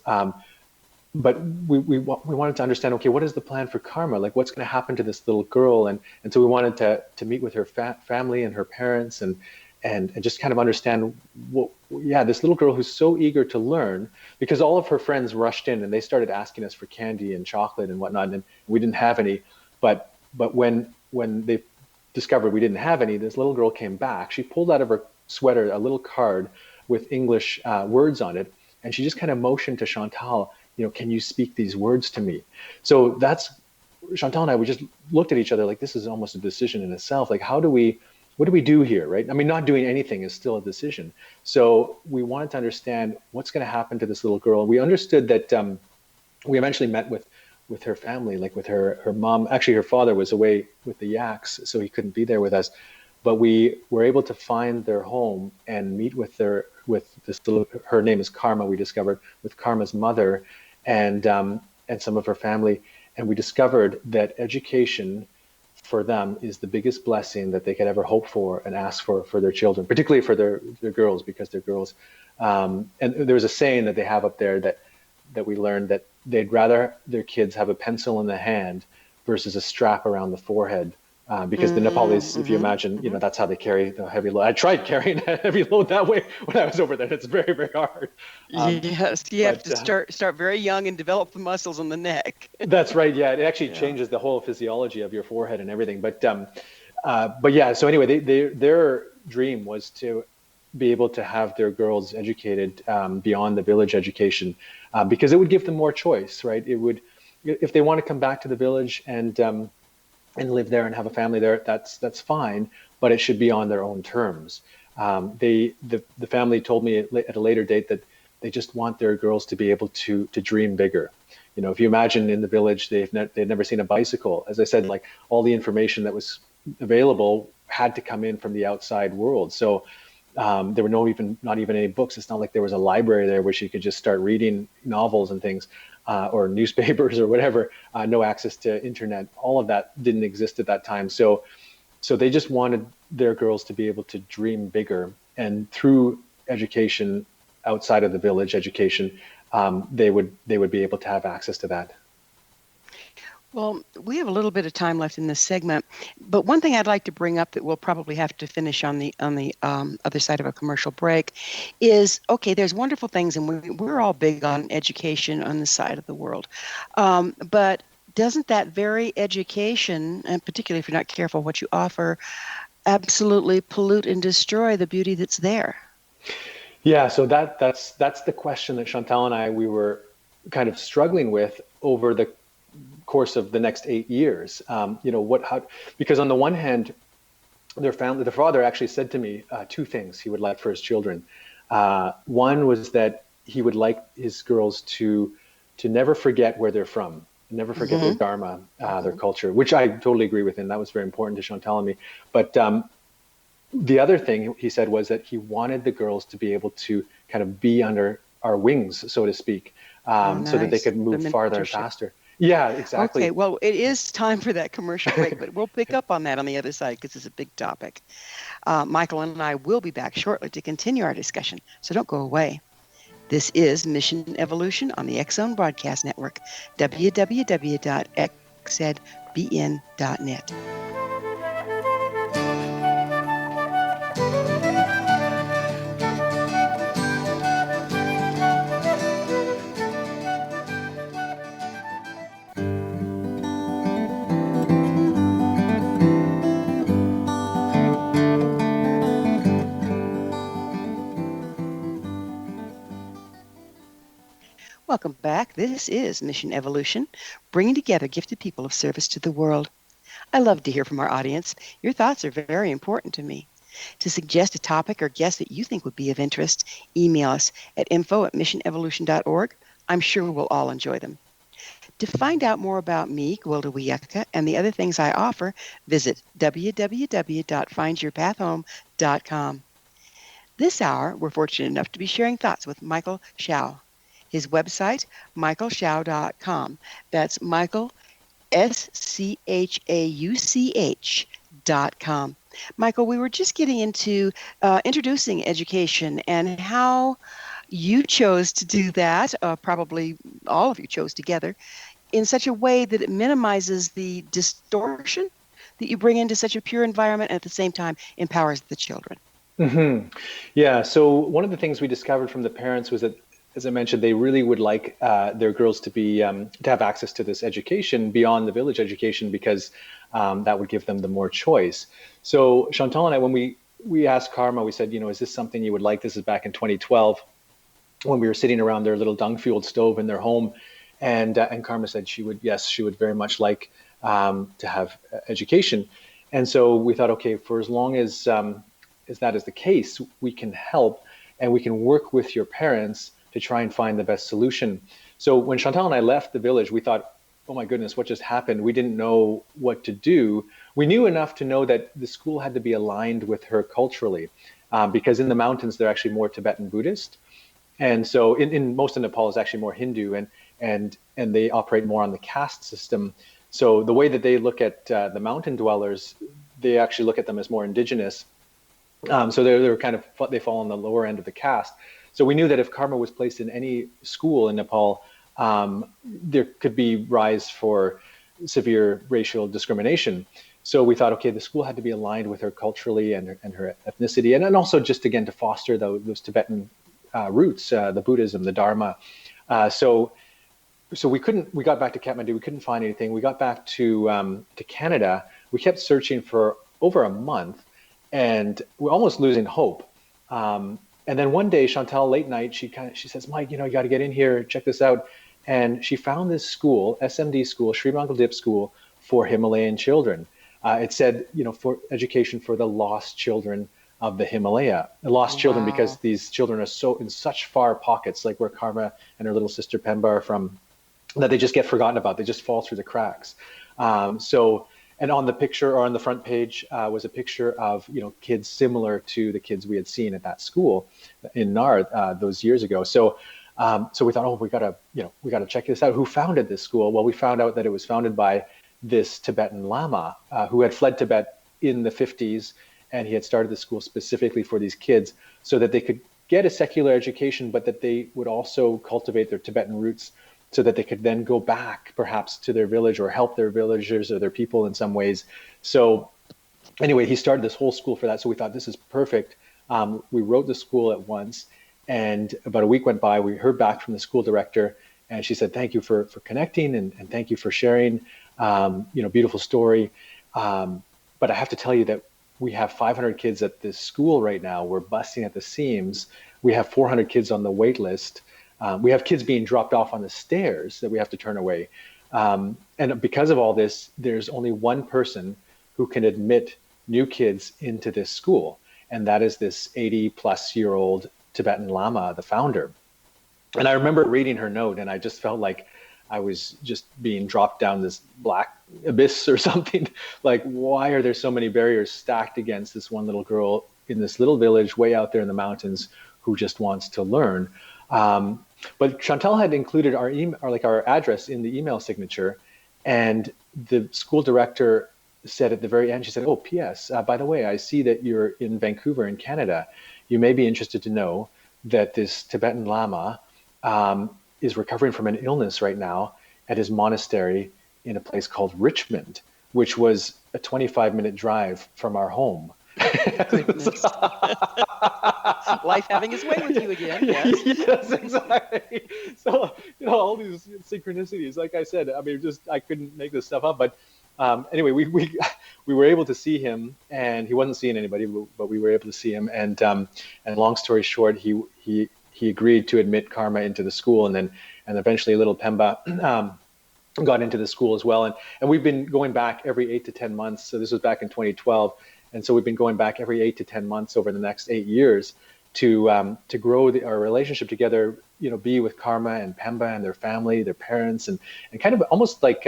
But we wanted to understand, okay, what is the plan for karma? Like, what's going to happen to this little girl? And so we wanted to meet with her family and her parents and just kind of understand this little girl who's so eager to learn, because all of her friends rushed in and they started asking us for candy and chocolate and whatnot, and we didn't have any. But when they discovered we didn't have any, this little girl came back. She pulled out of her sweater a little card with English words on it, and she just kind of motioned to Chantal, you know, can you speak these words to me? So that's Chantal and I. We just looked at each other like, this is almost a decision in itself. Like, what do we do here, right? I mean, not doing anything is still a decision. So we wanted to understand what's going to happen to this little girl. We understood that we eventually met with her family, like with her mom. Actually, her father was away with the yaks, so he couldn't be there with us. But we were able to find their home and meet with this little. Her name is Karma. We discovered with Karma's mother and some of her family, and we discovered that education for them is the biggest blessing that they could ever hope for and ask for their children, particularly for their girls, because they're girls. And there was a saying that they have up there that we learned, that they'd rather their kids have a pencil in the hand versus a strap around the forehead. Because the Nepalese, if you imagine, you know, that's how they carry the heavy load. I tried carrying a heavy load that way when I was over there. It's very, very hard. Yes, you have to start very young and develop the muscles in the neck. That's right. Yeah, it actually changes the whole physiology of your forehead and everything. But yeah. So anyway, their dream was to be able to have their girls educated beyond the village education, because it would give them more choice, right? It would, if they want to come back to the village and live there and have a family there, that's fine, but it should be on their own terms. The family told me at a later date that they just want their girls to be able to dream bigger. You know, if you imagine in the village, they'd never seen a bicycle. As I said, like, all the information that was available had to come in from the outside world. So there were not even any books. It's not like there was a library there where she could just start reading novels and things. Or newspapers or whatever, no access to internet. All of that didn't exist at that time. So they just wanted their girls to be able to dream bigger. And through education outside of the village education, they would be able to have access to that. Well, we have a little bit of time left in this segment, but one thing I'd like to bring up that we'll probably have to finish on the other side of a commercial break is, okay, there's wonderful things, and we're all big on education on this side of the world, but doesn't that very education, and particularly if you're not careful what you offer, absolutely pollute and destroy the beauty that's there? Yeah, so that's the question that Chantal and we were kind of struggling with over the course of the next 8 years. You know, because on the one hand, the father actually said to me two things he would like for his children. One was that he would like his girls to never forget where they're from, never forget their dharma, their culture, which I totally agree with, and that was very important to Chantal and me. But the other thing he said was that he wanted the girls to be able to kind of be under our wings, so to speak, Nice. so that they could move farther and faster. Yeah, exactly. Okay, well, it is time for that commercial break, but we'll pick up on that on the other side because it's a big topic. Michael and I will be back shortly to continue our discussion, so don't go away. This is Mission Evolution on the X Zone Broadcast Network, www.xzbn.net. back. This is Mission Evolution, bringing together gifted people of service to the world. I love to hear from our audience. Your thoughts are very important to me. To suggest a topic or guest that you think would be of interest, email us at info@missionevolution.org. I'm sure we'll all enjoy them. To find out more about me, Gwilda Wiyaka, and the other things I offer, visit www.findyourpathhome.com. This hour, we're fortunate enough to be sharing thoughts with Michael Schauch. His website, michaelschauch.com. That's Michael, SCHAUCH.com. Michael, we were just getting into introducing education and how you chose to do that, probably all of you chose together, in such a way that it minimizes the distortion that you bring into such a pure environment and at the same time empowers the children. Mm-hmm. Yeah. So one of the things we discovered from the parents was that, as I mentioned, they really would like their girls to be to have access to this education beyond the village education because that would give them the more choice. So Chantal and I, when we asked Karma, we said, is this something you would like? This is back in 2012 when we were sitting around their little dung-fueled stove in their home. And Karma said she would very much like to have education. And so we thought, okay, for as long as that is the case, we can help and we can work with your parents to try and find the best solution. So when Chantal and I left the village, we thought, oh my goodness, what just happened? We didn't know what to do. We knew enough to know that the school had to be aligned with her culturally because in the mountains, they're actually more Tibetan Buddhist. And so in most of Nepal is actually more Hindu and they operate more on the caste system. So the way that they look at the mountain dwellers, they actually look at them as more indigenous. So they fall on the lower end of the caste. So we knew that if Karma was placed in any school in Nepal, there could be rise for severe racial discrimination. So we thought, okay, the school had to be aligned with her culturally and her ethnicity, and also just again to foster those Tibetan roots, the Buddhism, the Dharma. So we got back to Kathmandu, we couldn't find anything. We got back to Canada. We kept searching for over a month and we're almost losing hope. And then one day, Chantal, late night, she says, Mike, you got to get in here, check this out. And she found this school, SMD school, Sri Mangal School for Himalayan children. It said, for education for the lost children of the Himalaya. The lost children because these children are so in such far pockets, like where Karma and her little sister Pemba are from, that they just get forgotten about. They just fall through the cracks. And on the picture or on the front page was a picture of kids similar to the kids we had seen at that school in Nard those years ago. So we thought, we gotta check this out. Who founded this school? Well, we found out that it was founded by this Tibetan Lama who had fled Tibet in the 50s, and he had started the school specifically for these kids so that they could get a secular education, but that they would also cultivate their Tibetan roots so that they could then go back perhaps to their village or help their villagers or their people in some ways. So anyway, he started this whole school for that. So we thought this is perfect. We wrote the school at once, and about a week went by, we heard back from the school director, and she said, thank you for connecting and thank you for sharing, beautiful story. But I have to tell you that we have 500 kids at this school right now. We're busting at the seams. We have 400 kids on the wait list. We have kids being dropped off on the stairs that we have to turn away. And because of all this, there's only one person who can admit new kids into this school. And that is this 80-plus-year-old Tibetan Lama, the founder. And I remember reading her note, and I just felt like I was just being dropped down this black abyss or something. Like, why are there so many barriers stacked against this one little girl in this little village way out there in the mountains who just wants to learn? But Chantal had included our email, or our address in the email signature, and the school director said at the very end, she said, "Oh, P.S. By the way, I see that you're in Vancouver in Canada. You may be interested to know that this Tibetan Lama is recovering from an illness right now at his monastery in a place called Richmond, which was a 25-minute drive from our home." Goodness. Life having its way with you again. Yes. Yes, exactly. So, all these synchronicities, like I said, I couldn't make this stuff up. But anyway, we were able to see him, and he wasn't seeing anybody, but we were able to see him. And long story short, he agreed to admit Karma into the school, and and eventually little Pemba got into the school as well. And we've been going back every 8 to 10 months. So this was back in 2012. And so we've been going back every 8 to 10 months over the next 8 years to grow our relationship together, be with Karma and Pemba and their family, their parents, and kind of almost like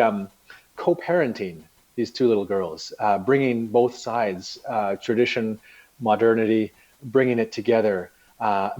co-parenting these two little girls, bringing both sides, tradition, modernity, bringing it together.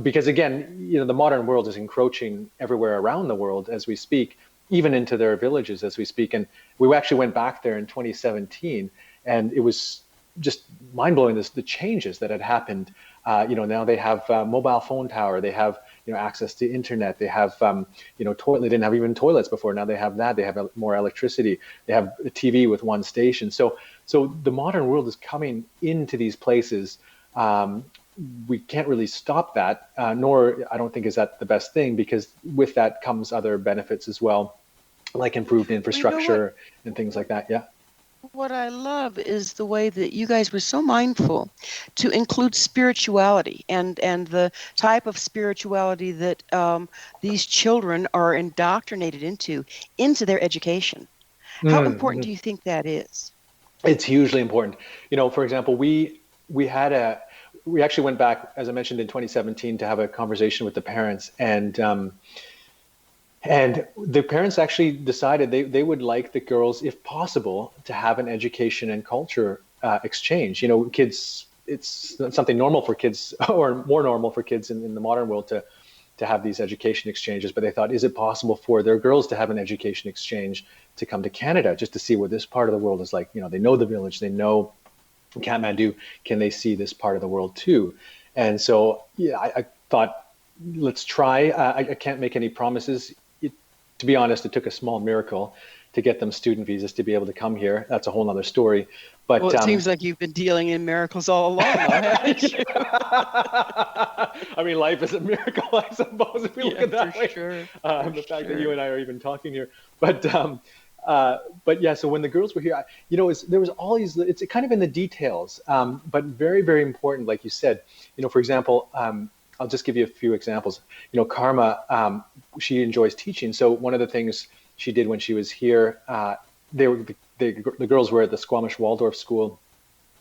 Because again, the modern world is encroaching everywhere around the world as we speak, even into their villages as we speak. And we actually went back there in 2017, and it was just mind-blowing, the changes that had happened. Now they have mobile phone tower, they have access to internet, they have toilet. They didn't have even toilets before. Now they have that. They have more electricity. They have a TV with one station. So the modern world is coming into these places. We can't really stop that, nor I don't think is that the best thing, because with that comes other benefits as well, like improved infrastructure and things like that. Yeah. What I love is the way that you guys were so mindful to include spirituality and the type of spirituality that these children are indoctrinated into their education. How important do you think that is? It's hugely important. For example, we actually went back, as I mentioned, in 2017 to have a conversation with the parents, and the parents actually decided they would like the girls, if possible, to have an education and culture exchange. Kids, it's something normal for kids, or more normal for kids in the modern world to have these education exchanges. But they thought, is it possible for their girls to have an education exchange to come to Canada just to see what this part of the world is like? They know the village, they know Kathmandu. Can they see this part of the world too? And so, I thought, let's try. I can't make any promises. To be honest, it took a small miracle to get them student visas to be able to come here. That's a whole nother story. But it seems like you've been dealing in miracles all along, haven't you? I mean, life is a miracle, I suppose, if you look at that way. Sure. The fact that you and I are even talking here. But yeah, so when the girls were here, there was all these, it's kind of in the details, but very, very important, like you said. For example, I'll just give you a few examples. Karma, she enjoys teaching. So one of the things she did when she was here, the girls were at the Squamish Waldorf School,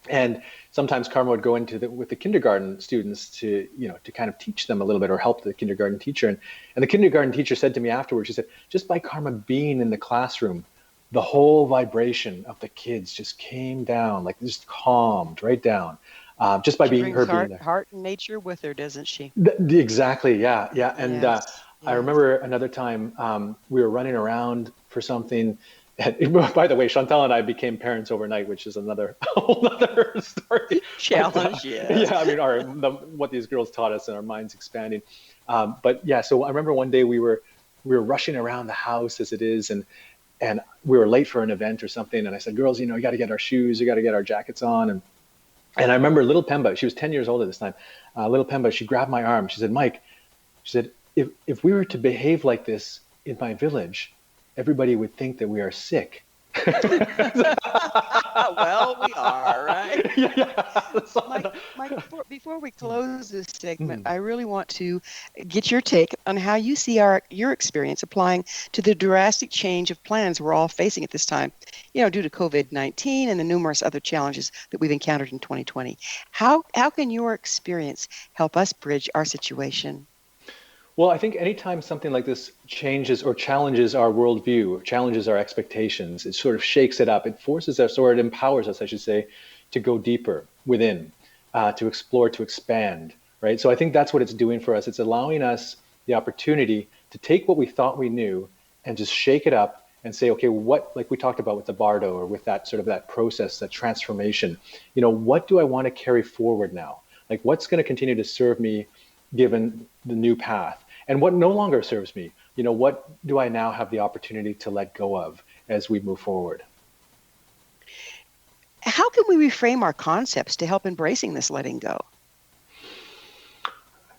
and sometimes Karma would go into with the kindergarten students to kind of teach them a little bit or help the kindergarten teacher. And the kindergarten teacher said to me afterwards, she said, just by Karma being in the classroom, the whole vibration of the kids just came down, like just calmed right down. Just by being there. Heart and nature with her, doesn't she? Exactly. Yeah. And yes. I remember another time we were running around for something. And, by the way, Chantal and I became parents overnight, which is a whole other story. Challenge, yes. Yeah. I mean, what these girls taught us and our minds expanding. But yeah, so I remember one day we were rushing around the house as it is, and we were late for an event or something. And I said, girls, you got to get our shoes, you got to get our jackets on. And I remember little Pemba, she was 10 years old at this time. Little Pemba, she grabbed my arm. She said, Mike, if we were to behave like this in my village, everybody would think that we are sick. Well, we are, right? Yeah. Mike, before we close this segment, I really want to get your take on how you see your experience applying to the drastic change of plans we're all facing at this time, due to COVID-19 and the numerous other challenges that we've encountered in 2020. How can your experience help us bridge our situation? Well, I think anytime something like this changes or challenges our worldview, or challenges our expectations, it sort of shakes it up. It forces us, or it empowers us, I should say, to go deeper within, to explore, to expand, right? So I think that's what it's doing for us. It's allowing us the opportunity to take what we thought we knew and just shake it up and say, okay, what, like we talked about with the Bardo, or with that sort of that process, that transformation, what do I want to carry forward now? Like, what's going to continue to serve me given the new path? And what no longer serves me, what do I now have the opportunity to let go of as we move forward? How can we reframe our concepts to help embracing this letting go?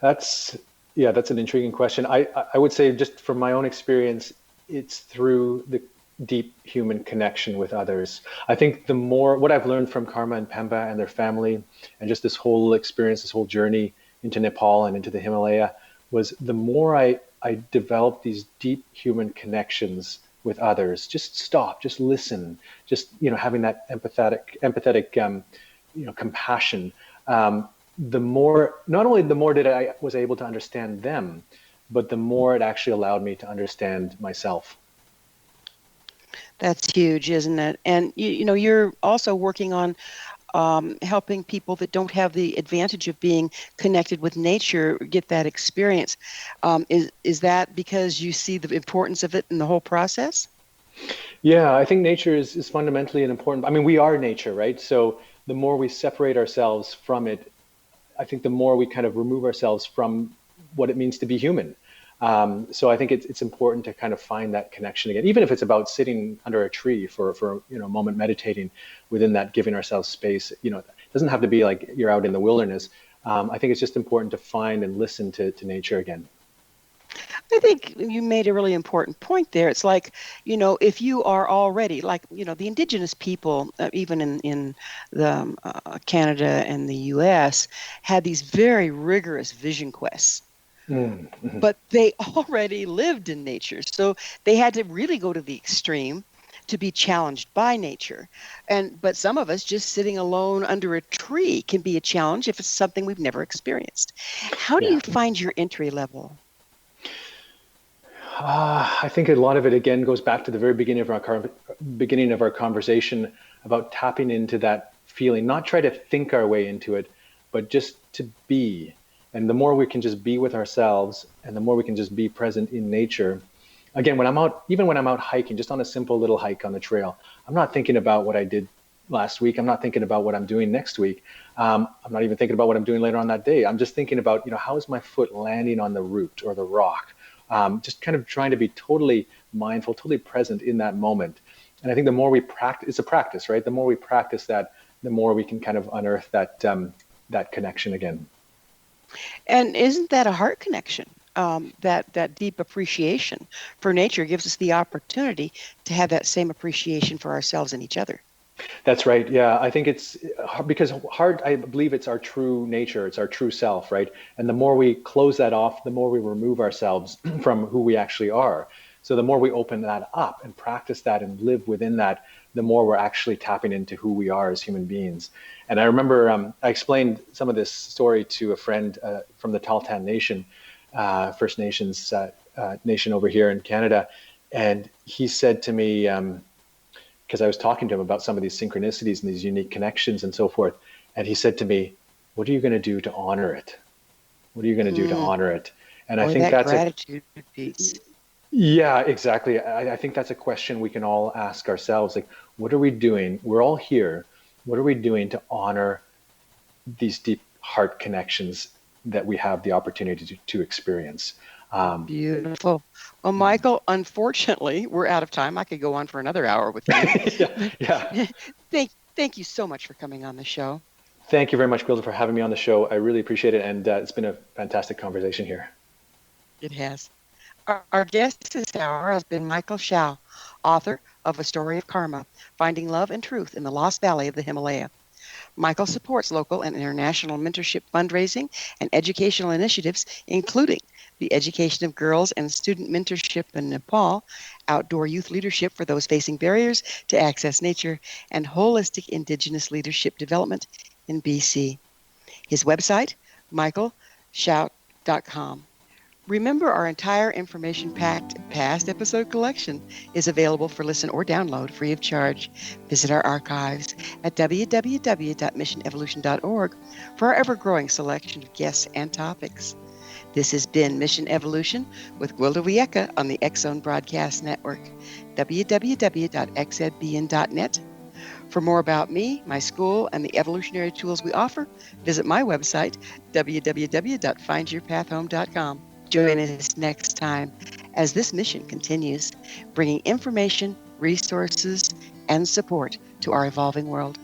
That's an intriguing question. I would say, just from my own experience, it's through the deep human connection with others. I think what I've learned from Karma and Pemba and their family, and just this whole experience, this whole journey into Nepal and into the Himalaya, was the more I I developed these deep human connections with others. Just stop, just listen, just, having that empathetic, compassion. The more, not only the more that I was able to understand them, but the more it actually allowed me to understand myself. That's huge, isn't it? And you're also working on helping people that don't have the advantage of being connected with nature get that experience. Is that because you see the importance of it in the whole process? Yeah, I think nature is fundamentally an important. I mean, we are nature, right? So the more we separate ourselves from it, I think the more we kind of remove ourselves from what it means to be human. So I think it's important to kind of find that connection again, even if it's about sitting under a tree for a moment, meditating within that, giving ourselves space. It doesn't have to be like you're out in the wilderness. I think it's just important to find and listen to nature again. I think you made a really important point there. It's like, if you are already like, the Indigenous people, even in the Canada and the U.S., had these very rigorous vision quests. Mm-hmm. But they already lived in nature. So they had to really go to the extreme to be challenged by nature. But some of us just sitting alone under a tree can be a challenge if it's something we've never experienced. How do Yeah. you find your entry level? I think a lot of it again goes back to the very beginning of our conversation about tapping into that feeling, not try to think our way into it, but just to be. And the more we can just be with ourselves, and the more we can just be present in nature. Again, even when I'm out hiking, just on a simple little hike on the trail, I'm not thinking about what I did last week. I'm not thinking about what I'm doing next week. I'm not even thinking about what I'm doing later on that day. I'm just thinking about, how is my foot landing on the root or the rock? Just kind of trying to be totally mindful, totally present in that moment. And I think the more we practice, it's a practice, right? The more we practice that, the more we can kind of unearth that connection again. And isn't that a heart connection? That deep appreciation for nature gives us the opportunity to have that same appreciation for ourselves and each other. That's right. Yeah, I think it's because heart, I believe it's our true nature, it's our true self, right? And the more we close that off, the more we remove ourselves from who we actually are. So the more we open that up and practice that and live within that, the more we're actually tapping into who we are as human beings. And I remember I explained some of this story to a friend from the Tahltan Nation, First Nations nation over here in Canada. And he said to me, because I was talking to him about some of these synchronicities and these unique connections and so forth. And he said to me, what are you going to do to honor it? What are you going to do to honor it? And I think that that's gratitude piece. Yeah, exactly. I think that's a question we can all ask ourselves. Like, what are we doing? We're all here. What are we doing to honor these deep heart connections that we have the opportunity to experience? Beautiful. Well, Michael, unfortunately, we're out of time. I could go on for another hour with you. Yeah. Thank you so much for coming on the show. Thank you very much, Gwilda, for having me on the show. I really appreciate it. And it's been a fantastic conversation here. It has. Our guest this hour has been Michael Schauch, author of A Story of Karma, Finding Love and Truth in the Lost Valley of the Himalaya. Michael supports local and international mentorship fundraising and educational initiatives, including the education of girls and student mentorship in Nepal, outdoor youth leadership for those facing barriers to access nature, and holistic Indigenous leadership development in BC. His website, michaelschauch.com. Remember, our entire information-packed past episode collection is available for listen or download free of charge. Visit our archives at www.missionevolution.org for our ever-growing selection of guests and topics. This has been Mission Evolution with Gwilda Wiyaka on the X-Zone Broadcast Network, www.xzbn.net. For more about me, my school, and the evolutionary tools we offer, visit my website, www.findyourpathhome.com. Join us next time as this mission continues, bringing information, resources, and support to our evolving world.